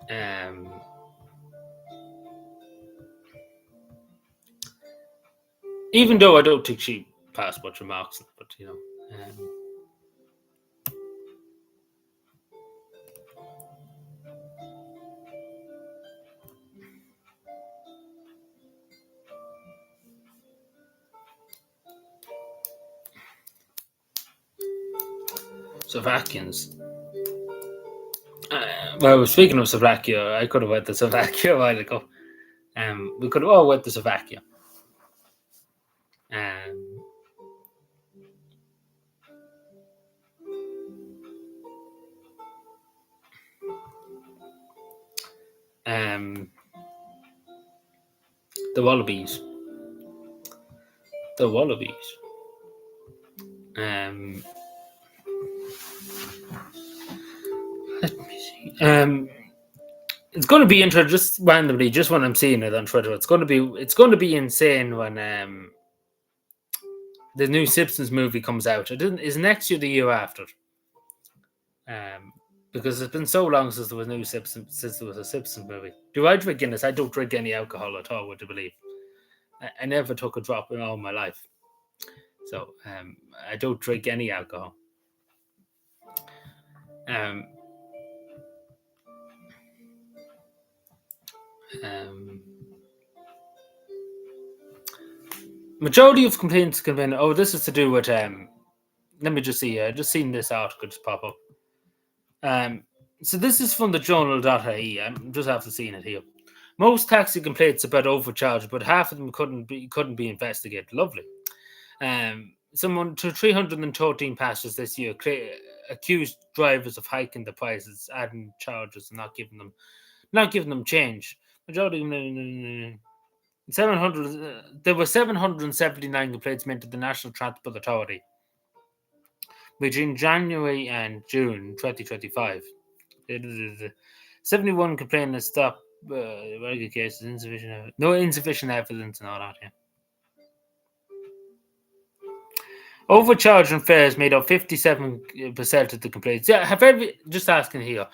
Um, Even though I don't think she passed much remarks, but Slovakians. Well, speaking of Slovakia, I could have went to Slovakia a while ago. We could have all went to Slovakia. Um, um, the Wallabies. The Wallabies. Um, Let me see. It's going to be interesting. Just randomly, just when I'm seeing it on Twitter, it's going to be insane when the new Simpsons movie comes out. Is next year the year after? Um, because it's been so long since there was a Simpsons movie. Do I drink Guinness? I don't drink any alcohol at all. Would you believe? I never took a drop in all my life, so I don't drink any alcohol. Um, Majority of complaints complain. Oh, this is to do with. Let me just see. I just seen this article just pop up. So this is from the journal.ie. I'm just after seeing it here. Most taxi complaints about overcharge, but half of them couldn't be investigated. Lovely. Someone to 313 passengers this year accused drivers of hiking the prices, adding charges, and not giving them change. Majority 700. There were 779 complaints made to the National Transport Authority between January and June 2025. 71 complainants stopped regular cases, insufficient evidence, and all that. Yeah. Overcharging fares made up 57% of the complaints. Yeah, just asking here,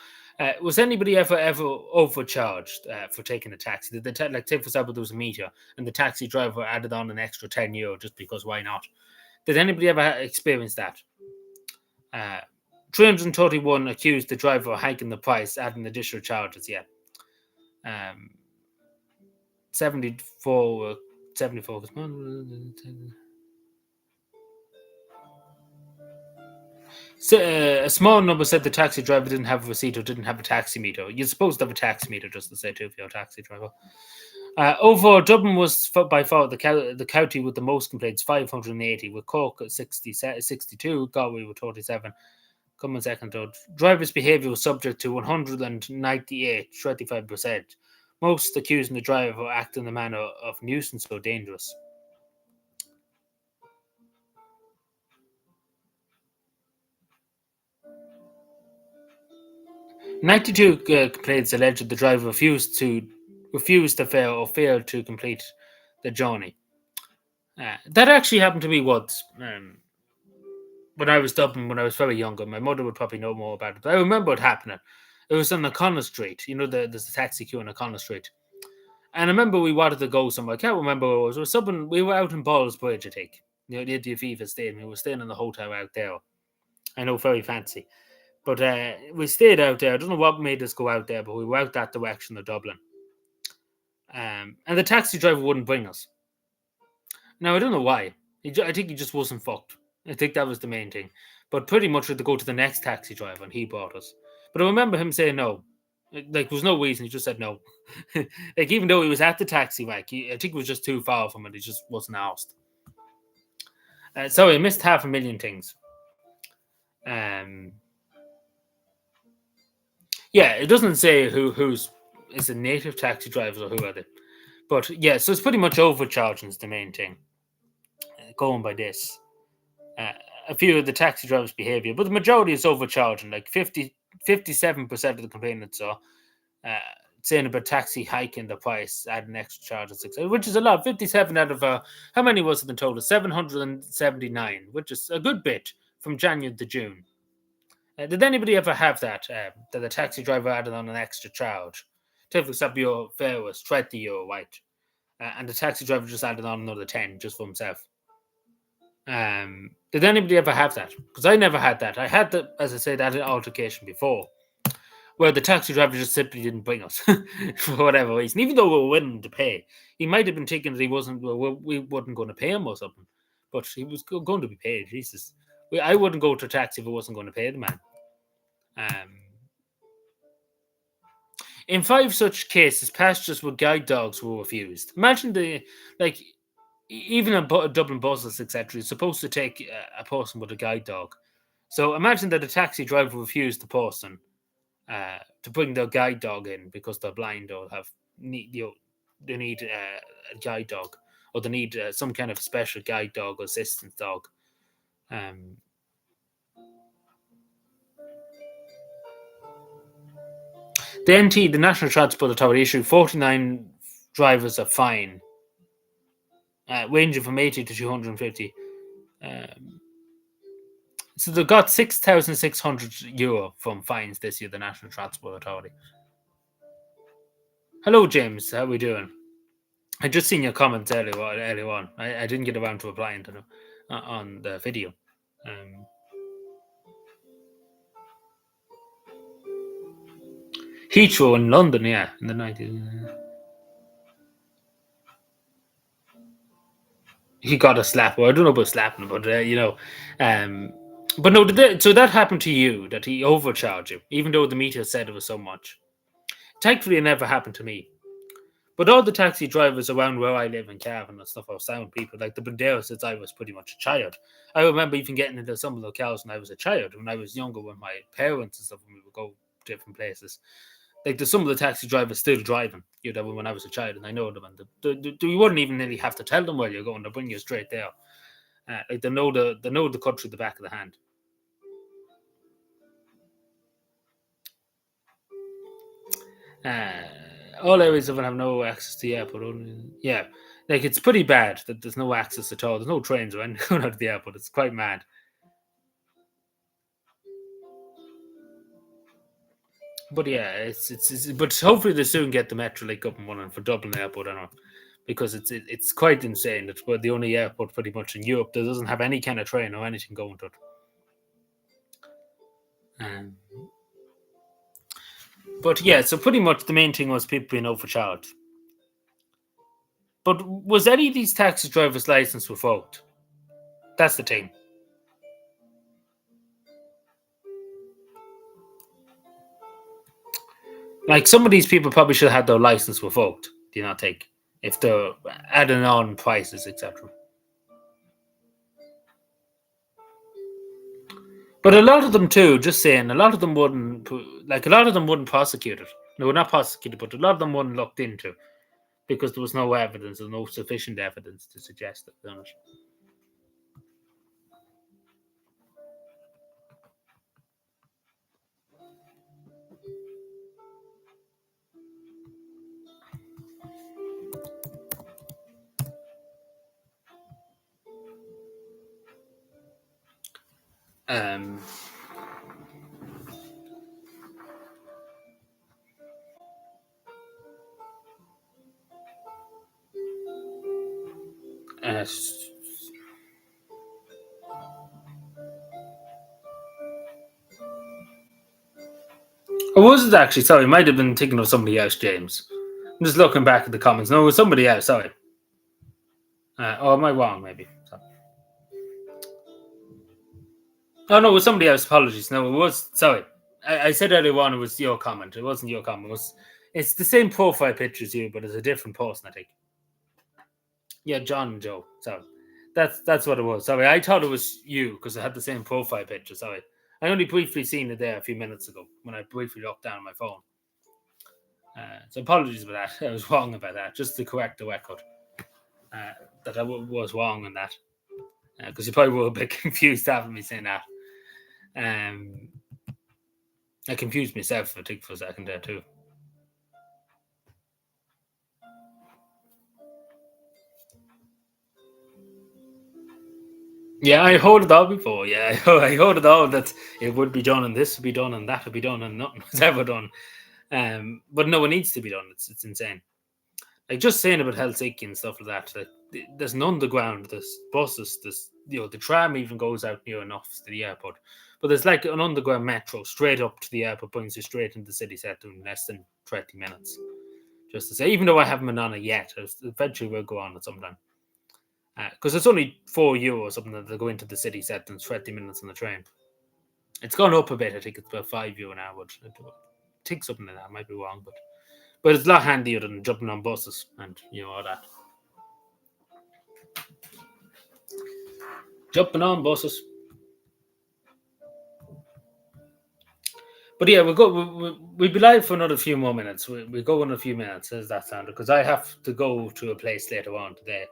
was anybody ever overcharged for taking a taxi? Did like, say for example, there was a meter and the taxi driver added on an extra €10 just because why not? Did anybody ever experience that? 331 accused the driver of hiking the price, adding additional charges. Yeah. 74. So, a small number said the taxi driver didn't have a receipt or didn't have a taxi meter. You're supposed to have a taxi meter, just to say, too, for your taxi driver. Overall, Dublin was by far the county with the most complaints, 580, with Cork at 62, Galway with 47. Coming second, though. Drivers' behaviour was subject to 198, 35%. Most accusing the driver of acting in a manner of nuisance or dangerous. 92 complaints alleged the driver refused the fare or failed to complete the journey. That actually happened to me once. When I was Dublin, when I was very younger, my mother would probably know more about it. But I remember it happening. It was on O'Connell Street. You know, there's a taxi queue on O'Connell Street. And I remember we wanted to go somewhere. I can't remember where it was. It was something. We were out in Ball's Bridge, I think. You know, near the Aviva Stadium. We were staying in the hotel out there. I know, very fancy. But we stayed out there. I don't know what made us go out there, but we were out that direction of Dublin. And the taxi driver wouldn't bring us. Now, I don't know why. I think he just wasn't fucked. I think that was the main thing. But pretty much we had to go to the next taxi driver, and he brought us. But I remember him saying no. Like, there was no reason. He just said no. Like, even though he was at the taxi rack, I think it was just too far from it. He just wasn't asked. Sorry, I missed 500,000 things. Yeah, it doesn't say who's is the native taxi drivers or who are they. But yeah, so it's pretty much overcharging is the main thing. Going by this. A few of the taxi drivers' behaviour, but the majority is overcharging. Like 57% of the complainants are saying about taxi hiking the price, adding extra charge of 6, which is a lot. 57 out of how many was it in total? 779, which is a good bit from January to June. Did anybody ever have that? That the taxi driver added on an extra charge? Take for example, your fare was €20, right? And the taxi driver just added on another 10 just for himself. Did anybody ever have that? Because I never had that. I had that, as I said, that altercation before, where the taxi driver just simply didn't bring us for whatever reason, even though we were willing to pay. He might have been thinking that we wasn't going to pay him or something, but he was going to be paid. Jesus, I wouldn't go to a taxi if I wasn't going to pay the man. In 5 such cases, passengers with guide dogs were refused. Imagine even a Dublin buses, etc., is supposed to take a person with a guide dog. So imagine that a taxi driver refused the person to bring their guide dog in because they're blind or they need a guide dog, or they need some kind of special guide dog or assistance dog. The NT, the National Transport Authority, issued 49 drivers a fine, ranging from 80 to 250. So they got €6,600 from fines this year, the National Transport Authority. Hello, James. How are we doing? I just seen your comments earlier on. I didn't get around to replying to them on the video. Heathrow in London, yeah, in the 90s. he got a slap. Well, I don't know about slapping, but um, but no, so that happened to you that he overcharged you, even though the meter said it was so much. Thankfully, it never happened to me. But all the taxi drivers around where I live in Cavan and stuff are sound people. Like they've been there since I was pretty much a child. I remember even getting into some of the locales when I was a child, when I was younger, with my parents and stuff, when we would go different places. Like there's some of the taxi drivers still driving, when I was a child, and I know them, and you wouldn't even really have to tell them where you're going; they'll bring you straight there. Like they know the cut through the back of the hand. All areas of it have no access to the airport. Only, yeah, like it's pretty bad that there's no access at all. There's no trains or anything going out of the airport. It's quite mad. But yeah, but hopefully they soon get the Metro Link up and running for Dublin Airport, I know, because it's quite insane. It's the only airport pretty much in Europe that doesn't have any kind of train or anything going to it. Um, but yeah, so pretty much the main thing was people being overcharged. But was any of these taxi drivers' license revoked? That's the thing. Like some of these people probably should have had their license revoked. Do you not think? If they're adding on prices, etc. But a lot of them too, just saying, a lot of them wouldn't prosecute it. They were not prosecuted, but a lot of them weren't looked into because there was no evidence or no sufficient evidence to suggest that. Um, uh, or was it actually? Sorry, it might have been thinking of somebody else, James. I'm just looking back at the comments. No, it was somebody else. Sorry. Or am I wrong? Maybe. Sorry. Oh no, it was somebody else. Apologies. No, it was. Sorry, I said earlier on it was your comment. It wasn't your comment. It's the same profile picture as you, but it's a different person. I think. Yeah, John and Joe. Sorry, that's what it was. Sorry, I thought it was you because it had the same profile picture. Sorry, I only briefly seen it there a few minutes ago when I briefly looked down on my phone. So apologies for that. I was wrong about that. Just to correct the record, uh, that was wrong on that because you probably were a bit confused having me saying that. Um, I confused myself, I think, for a second there too. Yeah, I heard it all before. Yeah, I heard it all that it would be done, and this would be done, and that would be done, and nothing was ever done. But no, it needs to be done. It's insane. Like just saying about Helsinki and stuff like that. Like, there's an underground. There's buses. There's the tram even goes out near enough to the airport. But there's like an underground metro straight up to the airport, brings you straight into the city centre in less than 20 minutes. Just to say, even though I haven't been on it yet, eventually we'll go on it sometime. Because it's only €4 or something that they go into the city set and 20 minutes on the train. It's gone up a bit. I think it's about €5 an hour. I think something like that. I might be wrong, but it's a lot handier than jumping on buses and all that. Jumping on buses. But yeah, we'll be live for another few more minutes. We'll go in a few minutes. As that sounded? Because I have to go to a place later on today.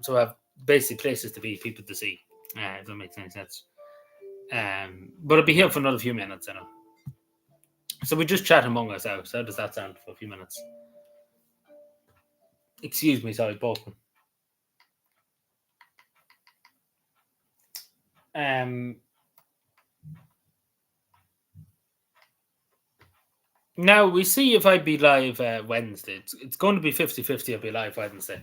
So I have basically places to be, people to see. If that makes any sense. But I'll be here for another few minutes, I know. So we just chat among ourselves. How does that sound for a few minutes? Excuse me, sorry, Bolton. Now we see if I'd be live Wednesday. It's going to be 50-50. I'll be live Wednesday.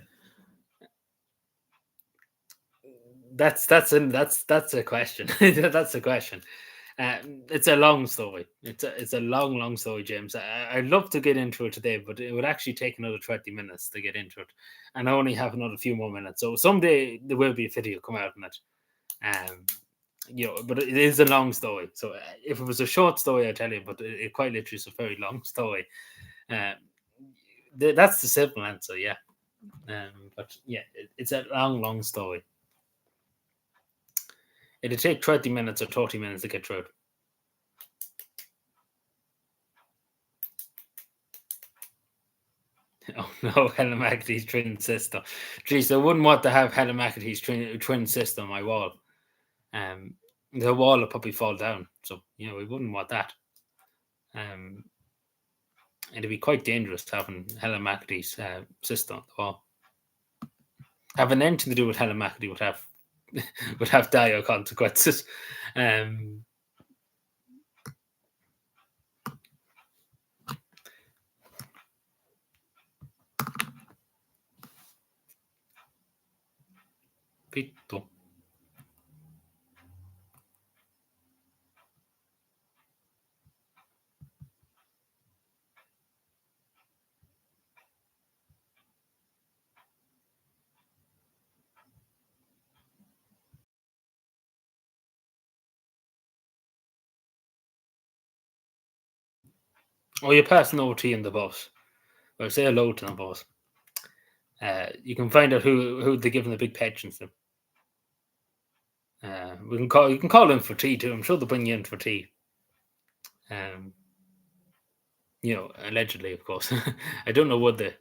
That's a question. That's a question. It's a long story. It's a long story, James. I'd love to get into it today, but it would actually take another 20 minutes to get into it, and I only have another few more minutes. So someday there will be a video come out on it. Um, but it is a long story. So if it was a short story, I tell you, but it quite literally is a very long story. Um, that's the simple answer, yeah. But yeah, it's a long story. It'd take 20 minutes or 30 minutes to get through it. Oh no, Helen McAtee's twin sister. Jeez, I wouldn't want to have Helen McAtee's twin sister on my wall. Um, the wall would probably fall down. So, we wouldn't want that. Um, it'd be quite dangerous having Helen McAtee's sister on the wall. Having anything to do with Helen McAtee would have dire consequences. Pito. Oh, you're passing over tea in the bus. Or say hello to the boss. You can find out who they're giving the big pensions to. You can call in for tea too. I'm sure they'll bring you in for tea. Um, allegedly, of course. I don't know what the.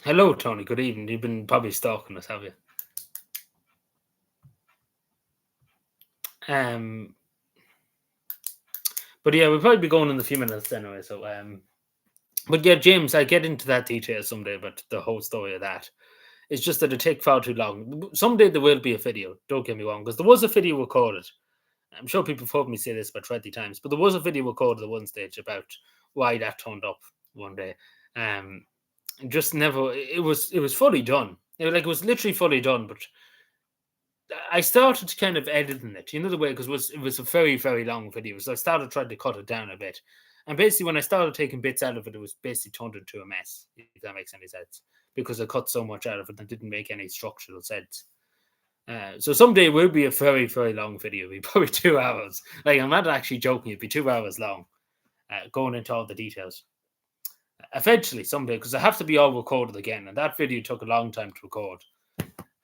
Hello, Tony. Good evening. You've been probably stalking us, have you? But yeah, we'll probably be going in a few minutes anyway. So but yeah, James, I get into that detail someday, but the whole story of that. It's just that it take far too long. Someday there will be a video. Don't get me wrong, because there was a video recorded. I'm sure people have heard me say this about 20 times, but there was a video recorded at one stage about why that turned up one day. Just never. It was fully done. It was literally fully done, but I started kind of editing it, the way, because it was a very, very long video. So I started trying to cut it down a bit. And basically, when I started taking bits out of it, it was basically turned into a mess, if that makes any sense, because I cut so much out of it that didn't make any structural sense. So someday it will be a very, very long video. It'll be probably 2 hours. Like, I'm not actually joking. It'll be 2 hours long, going into all the details. Eventually, someday, because I have to be all recorded again. And that video took a long time to record.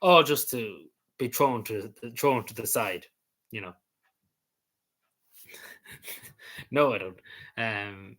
All just to be thrown to the side, you know. No, I don't. Um,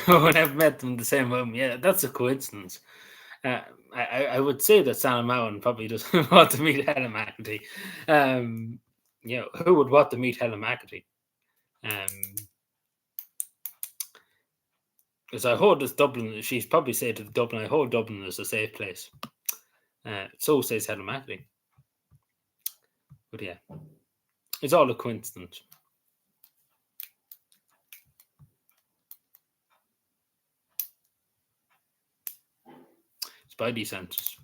when I've met them in the same room, yeah, that's a coincidence. Uh, I would say that Sam Mowan probably doesn't want to meet Helen McAtee. Who would want to meet Helen McAtee? Because I heard this Dublin, she's probably said to Dublin, I heard Dublin is a safe place. So says Helen McAtee. But yeah, it's all a coincidence. Spidey senses.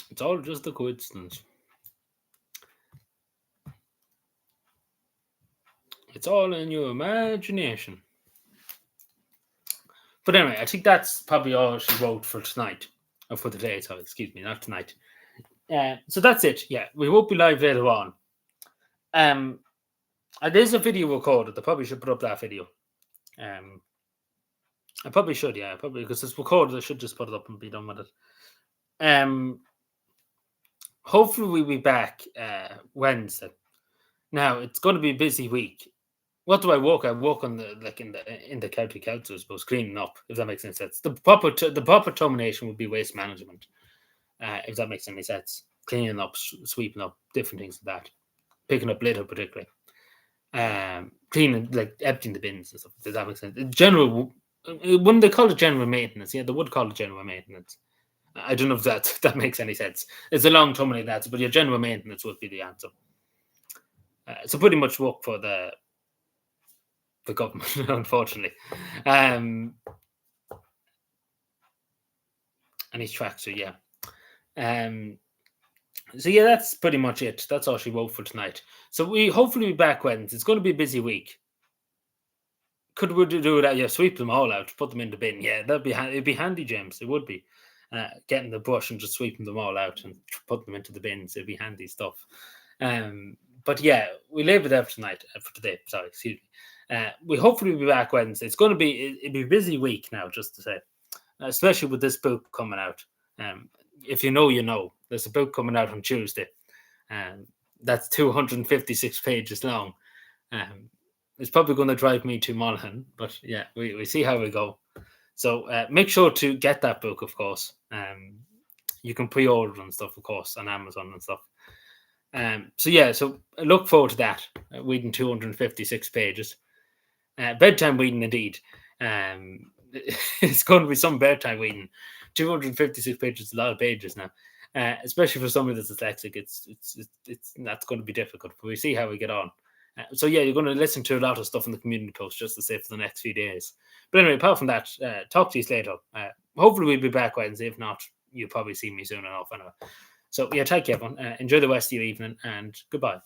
It's all just a coincidence. It's all in your imagination. But anyway, I think that's probably all she wrote for tonight. Or for the day, sorry, excuse me, not tonight. So that's it. Yeah, we won't be live later on. There's a video recorded. I probably should put up that video. I probably should, yeah, probably because it's recorded. I should just put it up and be done with it. Hopefully we'll be back Wednesday. Now it's going to be a busy week. What do I work? I work on in the county council, I suppose, cleaning up. If that makes any sense, the proper termination would be waste management. If that makes any sense, cleaning up, sweeping up, different things like that, picking up litter particularly, cleaning, like emptying the bins and stuff. Does that make sense? General, when they call it general maintenance, yeah, they would call it general maintenance. I don't know if that makes any sense. It's a long terminating answer, but your general maintenance would be the answer. So pretty much work for the government, unfortunately. And his tracks, so yeah. So yeah, that's pretty much it. That's all she wrote for tonight. So we hopefully be back Wednesday. It's going to be a busy week. Could we do that? Yeah, sweep them all out, put them in the bin. Yeah, it'd be handy, James. It would be. Getting the brush and just sweeping them all out and put them into the bins. It'd be handy stuff. But yeah, we leave it there for tonight. For today, sorry, excuse me. We hopefully be back Wednesday. It'd be a busy week now, just to say, especially with this book coming out. If you know, you know. There's a book coming out on Tuesday. That's 256 pages long. It's probably going to drive me to Monaghan, but yeah, we see how we go. So make sure to get that book, of course. You can pre-order and stuff, of course, on Amazon and stuff. So yeah, so I look forward to that. Reading 256 pages. Bedtime reading indeed. It's going to be some bedtime reading. 256 pages is a lot of pages now. Especially for somebody that's dyslexic, it's that's going to be difficult. But we see how we get on. So yeah, you're going to listen to a lot of stuff in the community post, just to say, for the next few days. But anyway, apart from that, talk to you later. Hopefully we'll be back Wednesday. If not, you'll probably see me soon enough. Anyway. So yeah, take care, everyone. Enjoy the rest of your evening, and goodbye.